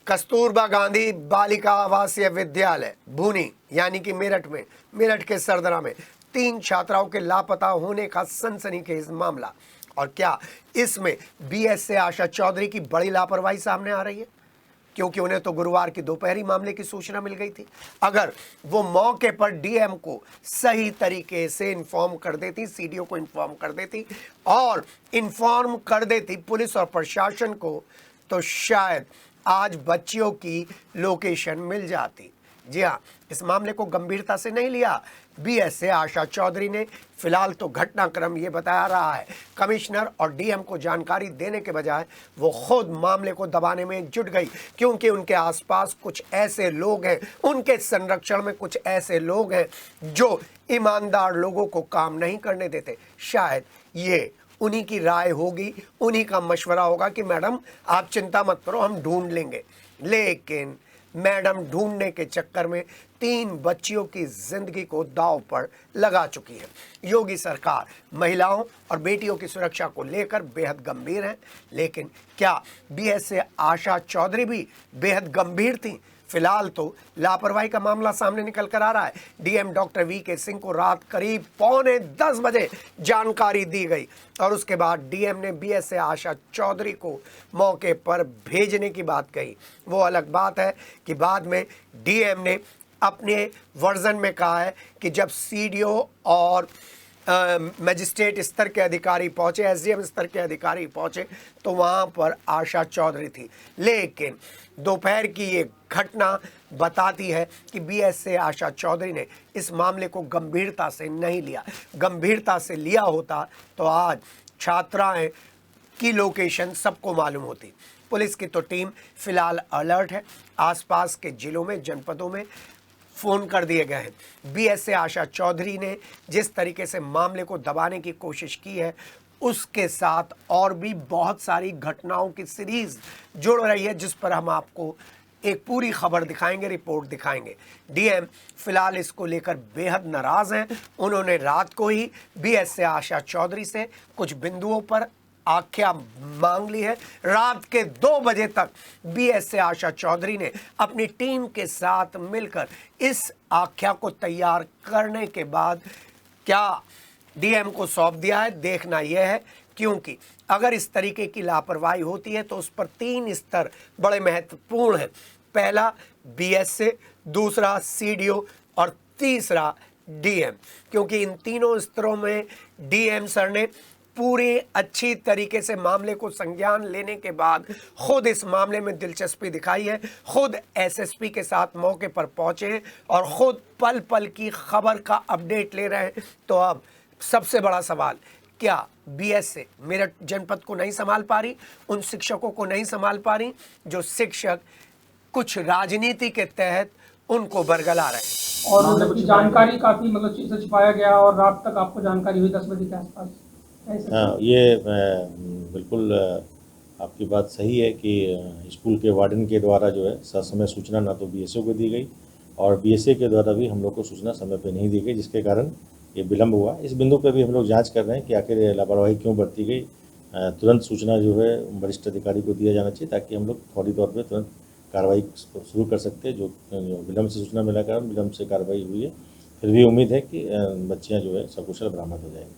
कस्तूरबा गांधी बालिका आवासीय विद्यालय भूनी यानी कि मेरठ के सरदरा में 3 छात्राओं के लापता होने का सनसनीखेज मामला। और क्या इसमें बीएसए आशा चौधरी की बड़ी लापरवाही सामने आ रही है, क्योंकि उन्हें तो गुरुवार की दोपहर मामले की सूचना मिल गई थी। अगर वो मौके पर डीएम को सही तरीके से इन्फॉर्म कर देती, सीडीओ को इन्फॉर्म कर देती और इन्फॉर्म कर देती पुलिस और प्रशासन को, तो शायद आज बच्चियों की लोकेशन मिल जाती। जी हाँ, इस मामले को गंभीरता से नहीं लिया बीएसए आशा चौधरी ने। फिलहाल तो घटनाक्रम ये बता रहा है कमिश्नर और डीएम को जानकारी देने के बजाय वो खुद मामले को दबाने में जुट गई, क्योंकि उनके आसपास कुछ ऐसे लोग हैं, उनके संरक्षण में कुछ ऐसे लोग हैं जो ईमानदार लोगों को काम नहीं करने देते। शायद ये उन्हीं की राय होगी, उन्हीं का मशवरा होगा कि मैडम आप चिंता मत करो, हम ढूंढ लेंगे। लेकिन मैडम ढूंढने के चक्कर में 3 बच्चियों की जिंदगी को दांव पर लगा चुकी है। योगी सरकार महिलाओं और बेटियों की सुरक्षा को लेकर बेहद गंभीर है, लेकिन क्या बीएसए आशा चौधरी भी बेहद गंभीर थी? फिलहाल तो लापरवाही का मामला सामने निकल कर आ रहा है। डीएम डॉक्टर वीके सिंह को रात करीब 9:45 बजे जानकारी दी गई और उसके बाद डीएम ने बीएसए आशा चौधरी को मौके पर भेजने की बात कही। वो अलग बात है कि बाद में डीएम ने अपने वर्जन में कहा है कि जब सीडीओ और मजिस्ट्रेट स्तर के अधिकारी पहुंचे, एसडीएम स्तर के अधिकारी पहुंचे, तो वहां पर आशा चौधरी थी। लेकिन दोपहर की ये घटना बताती है कि बीएसए आशा चौधरी ने इस मामले को गंभीरता से नहीं लिया। गंभीरता से लिया होता तो आज छात्राएं की लोकेशन सबको मालूम होती। पुलिस की तो टीम फिलहाल अलर्ट है। आसपास के जिलों में, जनपदों में फ़ोन कर दिए गए हैं। बीएसए आशा चौधरी ने जिस तरीके से मामले को दबाने की कोशिश की है, उसके साथ और भी बहुत सारी घटनाओं की सीरीज जुड़ रही है, जिस पर हम आपको एक पूरी खबर दिखाएंगे, रिपोर्ट दिखाएंगे। डीएम फिलहाल इसको लेकर बेहद नाराज़ हैं। उन्होंने रात को ही बीएसए आशा चौधरी से कुछ बिंदुओं पर आख्या मांग ली है। रात के 2 बजे तक बीएसए आशा चौधरी ने अपनी टीम के साथ मिलकर इस आख्या को तैयार करने के बाद क्या डीएम को सौंप दिया है। देखना यह है, क्योंकि अगर इस तरीके की लापरवाही होती है तो उस पर 3 स्तर बड़े महत्वपूर्ण हैं। पहला बीएसए, दूसरा सीडीओ और तीसरा डीएम, क्योंकि इन तीनों स्तरों में डीएम सर ने पूरी अच्छी तरीके से मामले को संज्ञान लेने के बाद खुद इस मामले में दिलचस्पी दिखाई है, खुद एसएसपी के साथ मौके पर पहुंचे हैं और खुद पल पल की खबर का अपडेट ले रहे हैं। तो अब सबसे बड़ा सवाल, क्या बीएसए मेरठ जनपद को नहीं संभाल पा रही, उन शिक्षकों को नहीं संभाल पा रही जो शिक्षक कुछ राजनीति के तहत उनको बरगला रहे हैं? और जानकारी काफ़ी चीज़ से छुपाया गया और रात तक आपको जानकारी हुई 10 बजे के आसपास। हाँ, ये बिल्कुल आपकी बात सही है कि स्कूल के वार्डन के द्वारा जो है ससमय सूचना ना तो बीएसओ को दी गई और बीएसए के द्वारा भी हम लोग को सूचना समय पे नहीं दी गई, जिसके कारण ये विलम्ब हुआ। इस बिंदु पे भी हम लोग जांच कर रहे हैं कि आखिर लापरवाही क्यों बरती गई। तुरंत सूचना जो है वरिष्ठ अधिकारी को दिया जाना चाहिए, ताकि हम लोग फौरी तौर पर तुरंत कार्रवाई शुरू कर सकते हैं। जो विलम्ब से सूचना मिला कारण विलम्ब से कार्रवाई हुई है। फिर भी उम्मीद है कि बच्चियाँ जो है सकुशल बरामद हो जाएंगी।